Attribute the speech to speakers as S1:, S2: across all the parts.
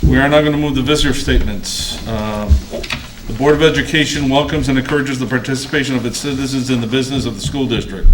S1: We are now going to move to visitor statements. The Board of Education welcomes and encourages the participation of its citizens in the business of the school district.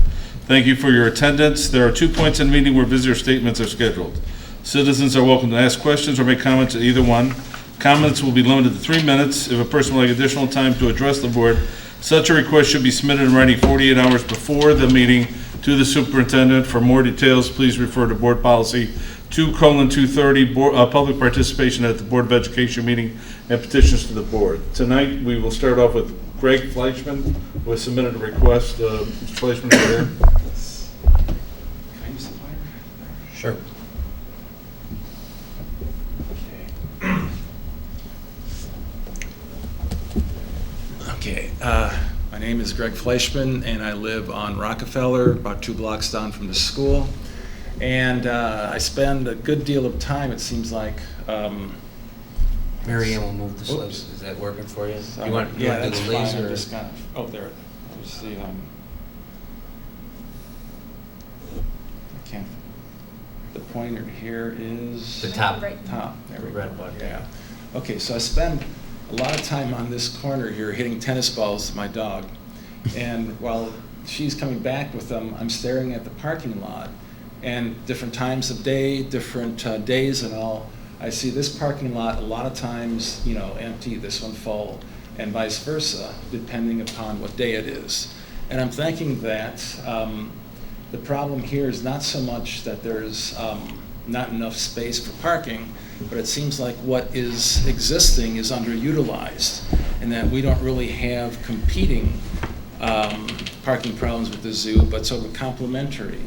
S1: Thank you for your attendance. There are 2 points in the meeting where visitor statements are scheduled. Citizens are welcome to ask questions or make comments at either one. Comments will be limited to 3 minutes. If a person would like additional time to address the board, such a request should be submitted in writing 48 hours before the meeting to the superintendent. For more details, please refer to Board Policy 2:230, public participation at the Board of Education meeting and petitions to the board. Tonight, we will start off with Greg Fleischman, who has submitted a request. Mr. Fleischman, are you there?
S2: Can I use the pointer?
S3: Sure.
S2: Okay. My name is Greg Fleischman, and I live on Rockefeller, about 2 blocks down from the school. And I spend a good deal of time, it seems like.
S3: Mary Ann will move the
S2: Oops.
S3: slides. Is that working for you?
S2: Sorry.
S3: You want
S2: Yeah,
S3: to do
S2: that's
S3: the
S2: fine.
S3: laser?
S2: I'm just kind of, oh, there. Let's see. I can't. The pointer here is
S3: The top.
S2: top. There we
S3: Red
S2: go.
S3: button.
S2: Yeah. Okay, so I spend a lot of time on this corner here hitting tennis balls to my dog. And while she's coming back with them, I'm staring at the parking lot. And different times of day, different days and all, I see this parking lot a lot of times, empty, this one full, and vice versa, depending upon what day it is. And I'm thinking that the problem here is not so much that there's not enough space for parking, but it seems like what is existing is underutilized, and that we don't really have competing parking problems with the zoo, but sort of complementary.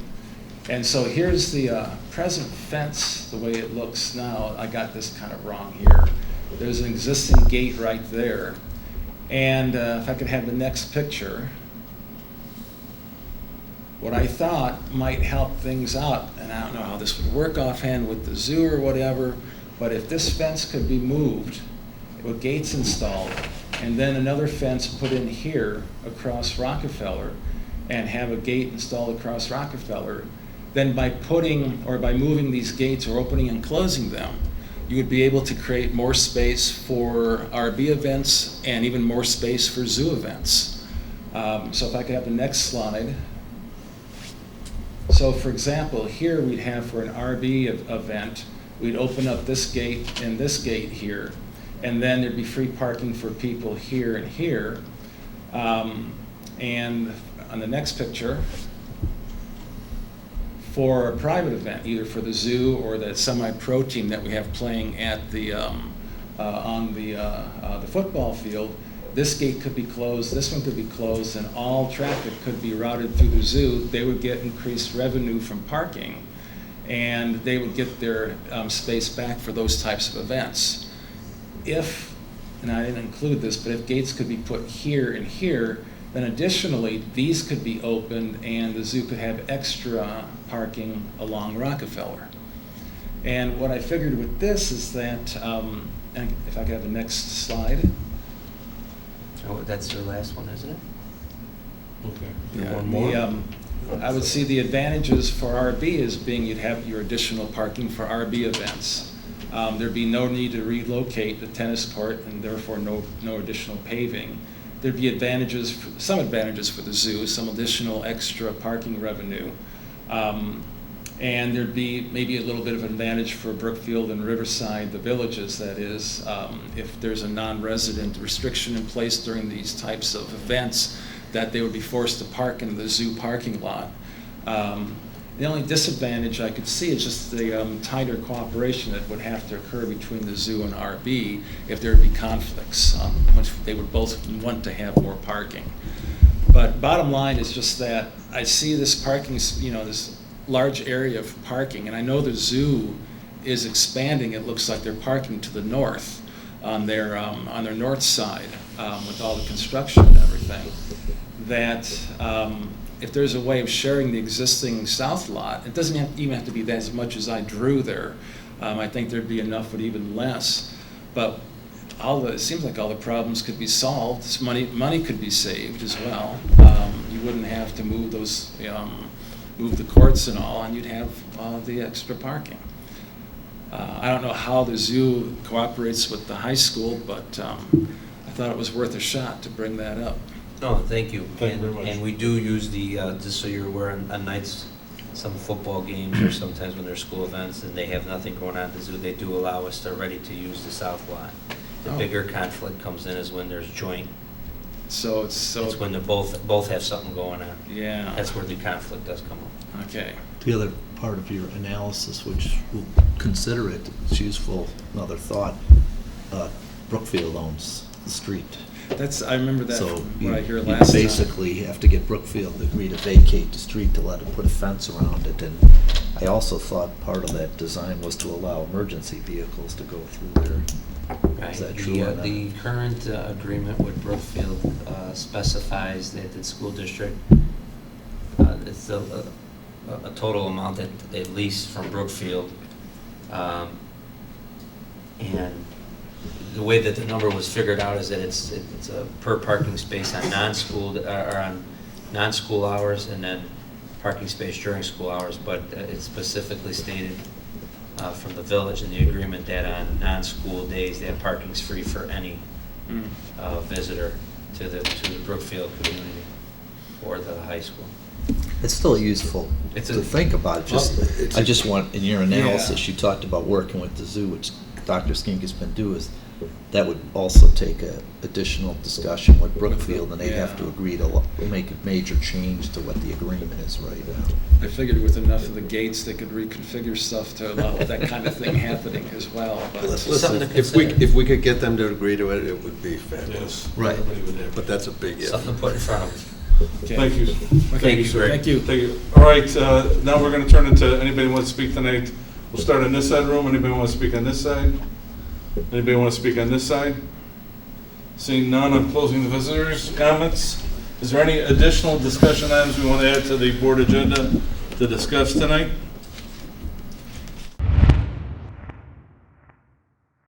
S2: And so here's the present fence, the way it looks now. I got this kind of wrong here. There's an existing gate right there. And if I could have the next picture, what I thought might help things out, and I don't know how this would work offhand with the zoo or whatever, but if this fence could be moved with gates installed, and then another fence put in here across Rockefeller, and have a gate installed across Rockefeller, then by moving these gates or opening and closing them, you would be able to create more space for RB events and even more space for zoo events. So if I could have the next slide. So for example, here we'd have for an RB event, we'd open up this gate and this gate here, and then there'd be free parking for people here and here. And on the next picture, for a private event, either for the zoo or the semi-pro team that we have playing at the on the football field, this gate could be closed, this one could be closed, and all traffic could be routed through the zoo. They would get increased revenue from parking, and they would get their space back for those types of events. If, and I didn't include this, but if gates could be put here and here, then additionally, these could be opened and the zoo could have extra parking along Rockefeller. And what I figured with this is that, and if I could have the next slide.
S3: Oh, that's your last one, isn't it?
S1: Okay.
S3: Yeah, one more?
S2: I would see the advantages for RB as being you'd have your additional parking for RB events. There'd be no need to relocate the tennis court and therefore no additional paving. There'd be some advantages for the zoo, some additional extra parking revenue. And there'd be maybe a little bit of advantage for Brookfield and Riverside, the villages, that is, if there's a non-resident restriction in place during these types of events, that they would be forced to park in the zoo parking lot. The only disadvantage I could see is just the tighter cooperation that would have to occur between the zoo and RB if there would be conflicts, which they would both want to have more parking. But bottom line is just that I see this parking, this large area of parking, and I know the zoo is expanding. It looks like they're parking to the north on their north side with all the construction and everything. That if there's a way of sharing the existing south lot, it doesn't even have to be that as much as I drew there. I think there'd be enough, but even less. But it seems like all the problems could be solved. Money could be saved as well. You wouldn't have to move move the courts and all, and you'd have the extra parking. I don't know how the zoo cooperates with the high school, but I thought it was worth a shot to bring that up.
S3: Oh, thank you.
S1: Thank you very much.
S3: And we do use the, just so you're aware, on nights, some football games or sometimes when there's school events and they have nothing going on at the zoo, they do allow us already to use the south lot. The
S2: Oh.
S3: bigger conflict comes in is when there's joint.
S2: So it's
S3: It's when they both have something going on.
S2: yeah.
S3: That's where the conflict does come up.
S2: Okay.
S4: The other part of your analysis, which we'll consider it's useful, another thought, Brookfield owns the street.
S2: I remember that
S4: So
S2: from
S4: you
S2: what I hear
S4: you
S2: last time.
S4: basically have to get Brookfield to agree to vacate the street to let them put a fence around it. And I also thought part of that design was to allow emergency vehicles to go through there.
S3: Right.
S4: Is that true or not?
S3: The current agreement with Brookfield specifies that the school district, it's a total amount that they lease from Brookfield. And the way that the number was figured out is that it's a per parking space on non-school, or on non-school hours, and then parking space during school hours, but it's specifically stated from the village in the agreement that on non-school days, that parking's free for any visitor to the Brookfield community or the high school.
S4: It's still useful
S3: It's
S4: to
S3: a-
S4: think about. I just want, in your analysis, you talked about working with the zoo, which Dr. Skink has been doing. That would also take a additional discussion with Brookfield, and they'd have to agree to make a major change to what the agreement is right now.
S2: I figured with enough of the gates, they could reconfigure stuff to allow that kind of thing happening as well. But
S3: Something
S5: Listen,
S3: to consider.
S5: if we could get them to agree to it, it would be fabulous.
S1: Yes.
S4: Right.
S1: Everybody would have.
S5: But that's a big if.
S3: Something to put in front of them.
S2: okay.
S1: Thank you.
S3: Thank you,
S1: sir.
S2: Thank you.
S1: Thank you. All right, now we're going to turn into, anybody want to speak tonight? We'll start on this side of the room. Anybody want to speak on this side? Anybody want to speak on this side? Seeing none, I'm closing the visitors' comments. Is there any additional discussion items we want to add to the board agenda to discuss tonight?